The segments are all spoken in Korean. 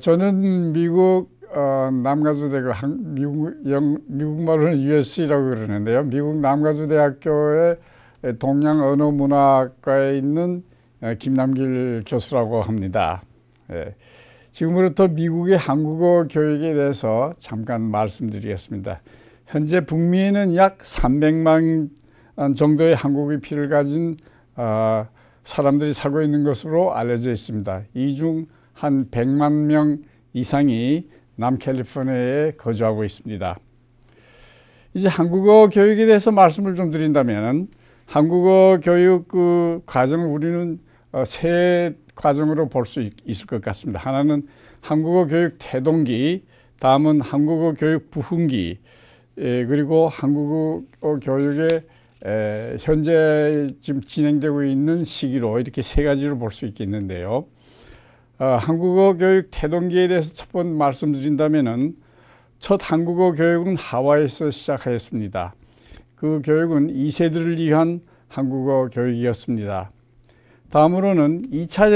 저는 미국 남가주대학교 미국 말로는 USC라고 그러는데요. 미국 남가주대학교의 동양언어문학과에 있는 김남길 교수라고 합니다. 지금부터 미국의 한국어 교육에 대해서 잠깐 말씀드리겠습니다. 현재 북미에는 약 300만 정도의 한국의 피를 가진 사람들이 살고 있는 것으로 알려져 있습니다. 이 중 한 100만 명 이상이 남캘리포니아에 거주하고 있습니다. 이제 한국어 교육에 대해서 말씀을 좀 드린다면, 한국어 교육 과정을 우리는 세 과정으로 볼 수 있을 것 같습니다. 하나는 한국어 교육 태동기, 다음은 한국어 교육 부흥기, 그리고 한국어 교육의 현재 지금 진행되고 있는 시기로 이렇게 세 가지로 볼 수 있겠는데요. 한국어 교육 태동기에 대해서 첫 번 말씀드린다면은, 첫 한국어 교육은 하와이에서 시작하였습니다. 그 교육은 2세들을 위한 한국어 교육이었습니다. 다음으로는 2차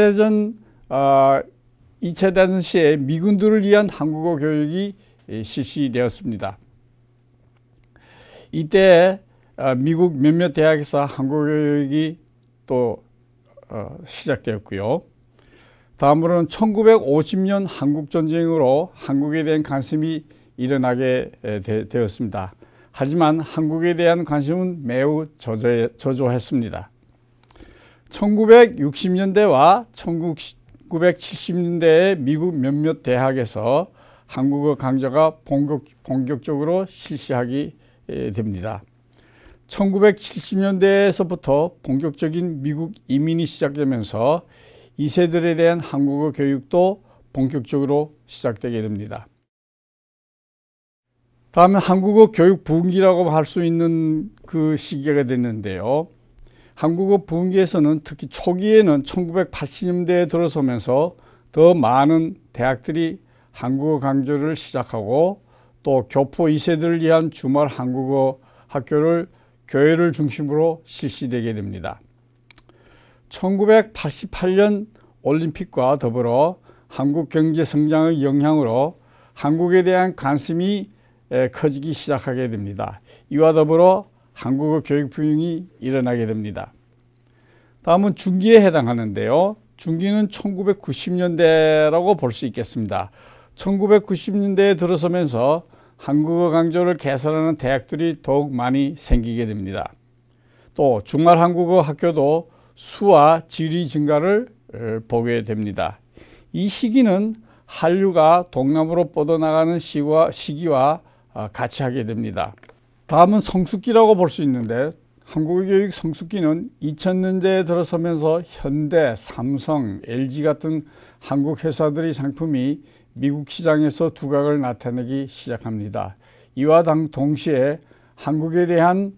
대전 시에 미군들을 위한 한국어 교육이 실시되었습니다. 이때 미국 몇몇 대학에서 한국어 교육이 또 시작되었고요. 다음으로는 1950년 한국전쟁으로 한국에 대한 관심이 일어나게 되었습니다. 하지만 한국에 대한 관심은 매우 저조했습니다. 1960년대와 1970년대에 미국 몇몇 대학에서 한국어 강좌가 본격적으로 실시하게 됩니다. 1970년대에서부터 본격적인 미국 이민이 시작되면서 2세들에 대한 한국어 교육도 본격적으로 시작되게 됩니다. 다음은 한국어 교육 부흥기라고 할 수 있는 그 시기가 됐는데요. 한국어 부흥기에서는 특히 초기에는 1980년대에 들어서면서 더 많은 대학들이 한국어 강좌를 시작하고, 또 교포 2세들을 위한 주말 한국어 학교를 교회를 중심으로 실시되게 됩니다. 1988년 올림픽과 더불어 한국 경제 성장의 영향으로 한국에 대한 관심이 커지기 시작하게 됩니다. 이와 더불어 한국어 교육 부흥이 일어나게 됩니다. 다음은 중기에 해당하는데요. 중기는 1990년대라고 볼 수 있겠습니다. 1990년대에 들어서면서 한국어 강좌를 개설하는 대학들이 더욱 많이 생기게 됩니다. 또 주말 한국어 학교도 수와 질의 증가를 보게 됩니다. 이 시기는 한류가 동남으로 뻗어나가는 시기와 같이 하게 됩니다. 다음은 성숙기라고 볼 수 있는데, 한국어 교육 성숙기는 2000년대에 들어서면서 현대, 삼성, LG 같은 한국 회사들의 상품이 미국 시장에서 두각을 나타내기 시작합니다. 이와 동시에 한국에 대한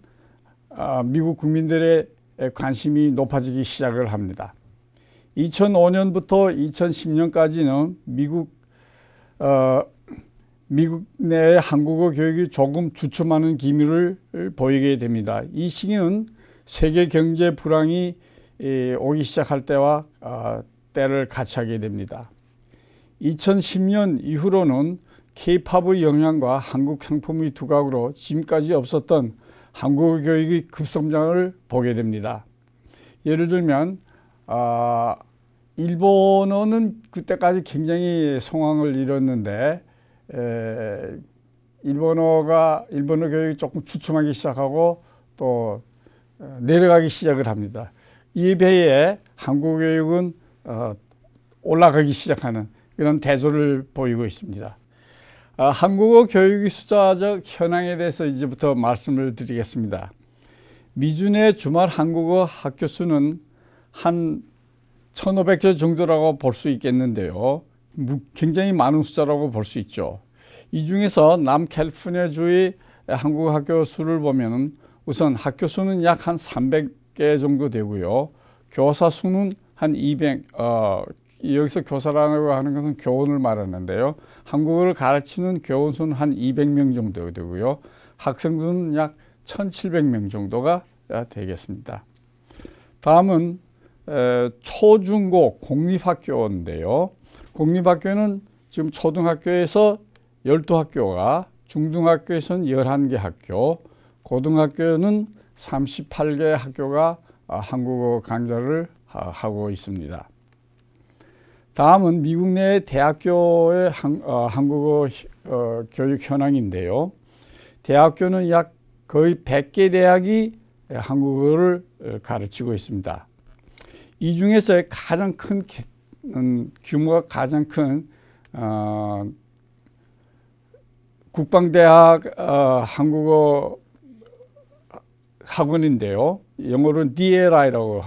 미국 국민들의 관심이 높아지기 시작을 합니다. 2005년부터 2010년까지는 미국 내의 한국어 교육이 조금 주춤하는 기미를 보이게 됩니다. 이 시기는 세계 경제 불황이 오기 시작할 때와 때를 같이 하게 됩니다. 2010년 이후로는 K-팝의 영향과 한국 상품의 두각으로 지금까지 없었던 한국어 교육의 급성장을 보게 됩니다. 예를 들면 일본어는 그때까지 굉장히 성황을 이뤘는데, 일본어 교육이 조금 주춤하기 시작하고 또 내려가기 시작을 합니다. 이에 비해 한국어 교육은 올라가기 시작하는 이런 대조를 보이고 있습니다. 한국어 교육의 숫자적 현황에 대해서 이제부터 말씀을 드리겠습니다. 미준의 주말 한국어 학교 수는 한 1,500개 정도라고 볼 수 있겠는데요. 굉장히 많은 숫자라고 볼 수 있죠. 이 중에서 남캘리포니아주의 한국어 학교 수를 보면 우선 학교 수는 약 한 300개 정도 되고요. 교사 수는 한 200, 여기서 교사라고 하는 것은 교원을 말하는데요. 한국어를 가르치는 교원 수는 한 200명 정도 되고요. 학생 수는 약 1,700명 정도가 되겠습니다. 다음은 초중고 공립학교인데요. 공립학교는 지금 초등학교에서 12학교가, 중등학교에서는 11개 학교, 고등학교는 38개 학교가 한국어 강좌를 하고 있습니다. 다음은 미국 내 대학교의 한국어 교육 현황인데요. 대학교는 약 거의 100개 대학이 한국어를 가르치고 있습니다. 이 중에서 가장 큰 규모가 가장 큰 국방대학 한국어 학원인데요. 영어로는 DLI라고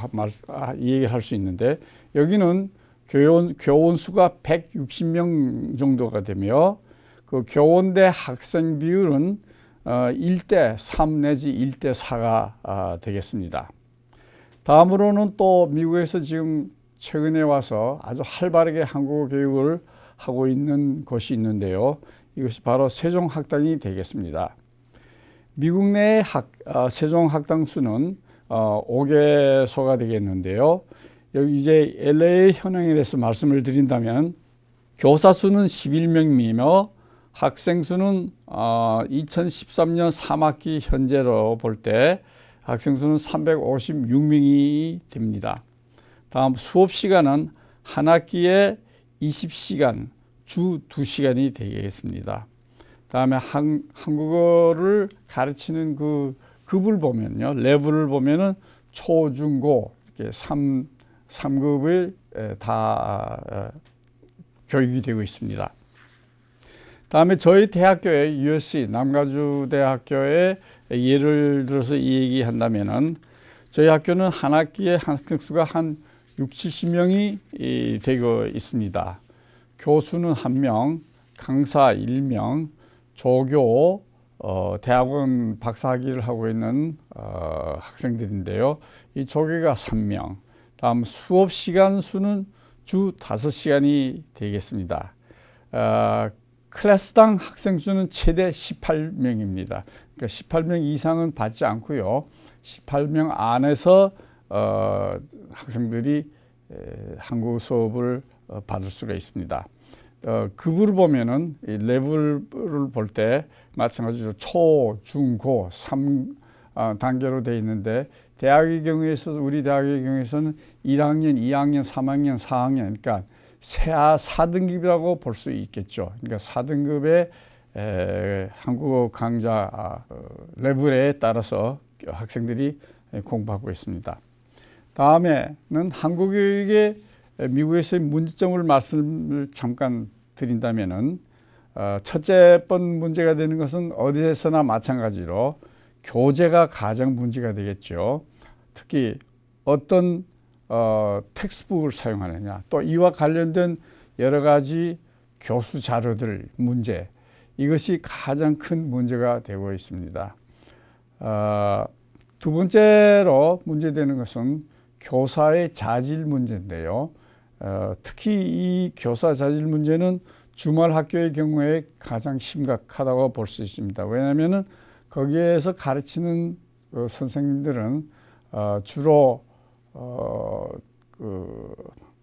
얘기를 할 수 있는데, 여기는 교원 수가 160명 정도가 되며, 그 교원대 학생 비율은 1대 3 내지 1대 4가 되겠습니다. 다음으로는 또 미국에서 지금 최근에 와서 아주 활발하게 한국어 교육을 하고 있는 곳이 있는데요. 이것이 바로 세종학당이 되겠습니다. 미국 내 세종학당 수는 5개소가 되겠는데요. 여기 이제 LA 현황에 대해서 말씀을 드린다면, 교사 수는 11명이며 학생 수는 2013년 3학기 현재로 볼 때 학생 수는 356명이 됩니다. 다음 수업 시간은 한 학기에 20시간, 주 2시간이 되겠습니다. 다음에 한국어를 가르치는 그 급을 보면요, 레벨을 보면은 초, 중, 고 이렇게 3급을 다 교육이 되고 있습니다. 다음에 저희 대학교의 USC 남가주대학교의 예를 들어서 이 얘기한다면은, 저희 학교는 한 학기에 학생 수가 한 60~70명이 되고 있습니다. 교수는 1명, 강사 1명, 조교, 대학원 박사학위를 하고 있는 학생들인데요. 이 조교가 3명, 다음 수업 시간 수는 주 5시간이 되겠습니다. 클래스당 학생 수는 최대 18명입니다. 그러니까 18명 이상은 받지 않고요. 18명 안에서 학생들이 한국어 수업을 받을 수가 있습니다. 급을 보면은 이 레벨을 볼 때 마찬가지로 초, 중, 고 3단계로 되어 있는데, 대학의 경우에서, 우리 대학의 경우에서는 1학년, 2학년, 3학년, 4학년, 그러니까 4등급이라고 볼 수 있겠죠. 그러니까 4등급의 한국어 강좌 레벨에 따라서 학생들이 공부하고 있습니다. 다음에는 한국 교육의 미국에서의 문제점을 말씀을 잠깐 드린다면은, 첫째 번 문제가 되는 것은 어디에서나 마찬가지로 교재가 가장 문제가 되겠죠. 특히 어떤 텍스트북을 사용하느냐, 또 이와 관련된 여러 가지 교수 자료들 문제, 이것이 가장 큰 문제가 되고 있습니다. 두 번째로 문제되는 것은 교사의 자질 문제인데요. 특히 이 교사 자질 문제는 주말 학교의 경우에 가장 심각하다고 볼 수 있습니다. 왜냐하면 거기에서 가르치는 선생님들은 주로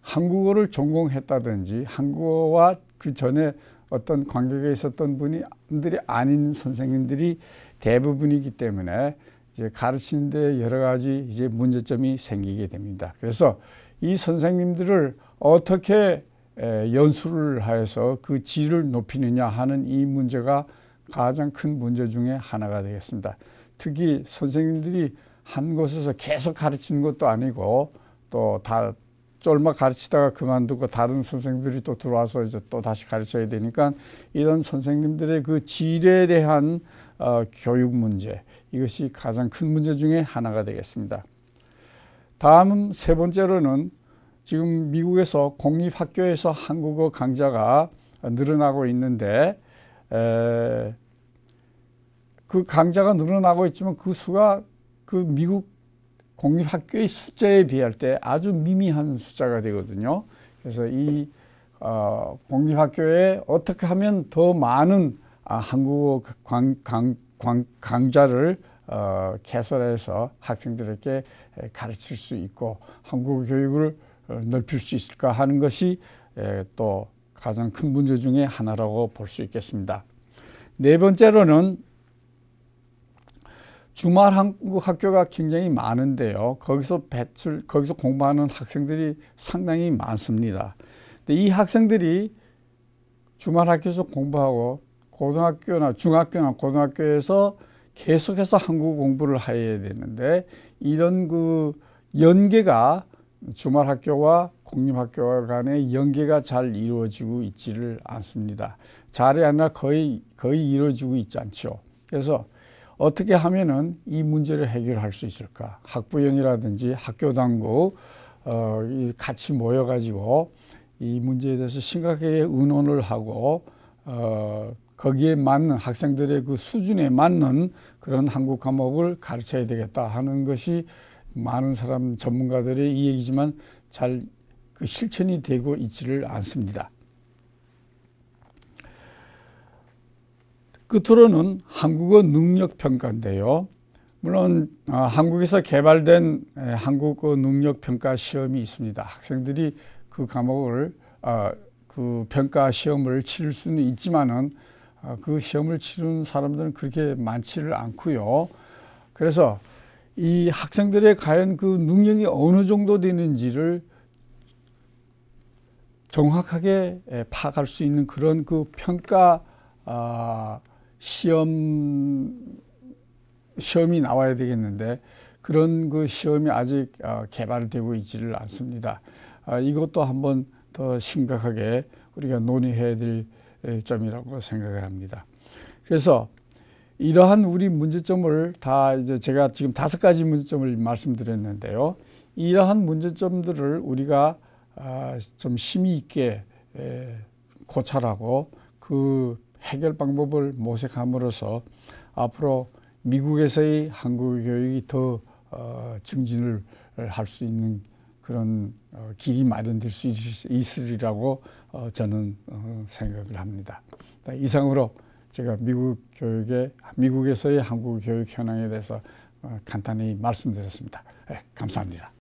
한국어를 전공했다든지 한국어와 그 전에 어떤 관계가 있었던 분들이 아닌 선생님들이 대부분이기 때문에 이제 가르치는 데 여러 가지 이제 문제점이 생기게 됩니다. 그래서 이 선생님들을 어떻게 연수를 하여서 그 질을 높이느냐 하는 이 문제가 가장 큰 문제 중에 하나가 되겠습니다. 특히 선생님들이 한 곳에서 계속 가르치는 것도 아니고, 또 다 쫄막 가르치다가 그만두고 다른 선생님들이 또 들어와서 이제 또 다시 가르쳐야 되니까, 이런 선생님들의 그 질에 대한 교육 문제, 이것이 가장 큰 문제 중에 하나가 되겠습니다. 다음 세 번째로는 지금 미국에서 공립학교에서 한국어 강좌가 늘어나고 있는데, 그 강좌가 늘어나고 있지만 그 수가 그 미국 공립학교의 숫자에 비할 때 아주 미미한 숫자가 되거든요. 그래서 이 공립학교에 어떻게 하면 더 많은 한국어 강좌를 개설해서 학생들에게 가르칠 수 있고 한국어 교육을 넓힐 수 있을까 하는 것이 또 가장 큰 문제 중에 하나라고 볼 수 있겠습니다. 네 번째로는 주말 한국 학교가 굉장히 많은데요. 거기서 공부하는 학생들이 상당히 많습니다. 근데 이 학생들이 주말 학교에서 공부하고 고등학교나 중학교나 고등학교에서 계속해서 한국어 공부를 해야 되는데 이런 그 연계가 주말 학교와 공립학교 간의 연계가 잘 이루어지고 있지를 않습니다. 잘이 아니라 거의 이루어지고 있지 않죠. 그래서 어떻게 하면은 이 문제를 해결할 수 있을까? 학부형이라든지 학교 당국 같이 모여가지고 이 문제에 대해서 심각하게 의논을 하고 거기에 맞는 학생들의 그 수준에 맞는 그런 한국 과목을 가르쳐야 되겠다 하는 것이 많은 사람 전문가들의 이야기지만 잘 그 실천이 되고 있지를 않습니다. 끝으로는 한국어 능력 평가인데요. 물론 한국에서 개발된 한국어 능력 평가 시험이 있습니다. 학생들이 그 과목을 그 평가 시험을 치를 수는 있지만은 그 시험을 치른 사람들은 그렇게 많지를 않고요. 그래서 이 학생들의 과연 그 능력이 어느 정도 되는지를 정확하게 파악할 수 있는 그런 그 평가 시험이 나와야 되겠는데 그런 그 시험이 아직 개발되고 있지를 않습니다. 이것도 한번 더 심각하게 우리가 논의해야 될 점이라고 생각을 합니다. 그래서 이러한 우리 문제점을 다 이제 제가 지금 5가지 문제점을 말씀드렸는데요. 이러한 문제점들을 우리가 좀 심의 있게 고찰하고 그 해결 방법을 모색함으로써 앞으로 미국에서의 한국어 교육이 더 증진을 할 수 있는 그런 길이 마련될 수 있으리라고 저는 생각을 합니다. 이상으로 제가 미국에서의 한국어 교육 현황에 대해서 간단히 말씀드렸습니다. 네, 감사합니다.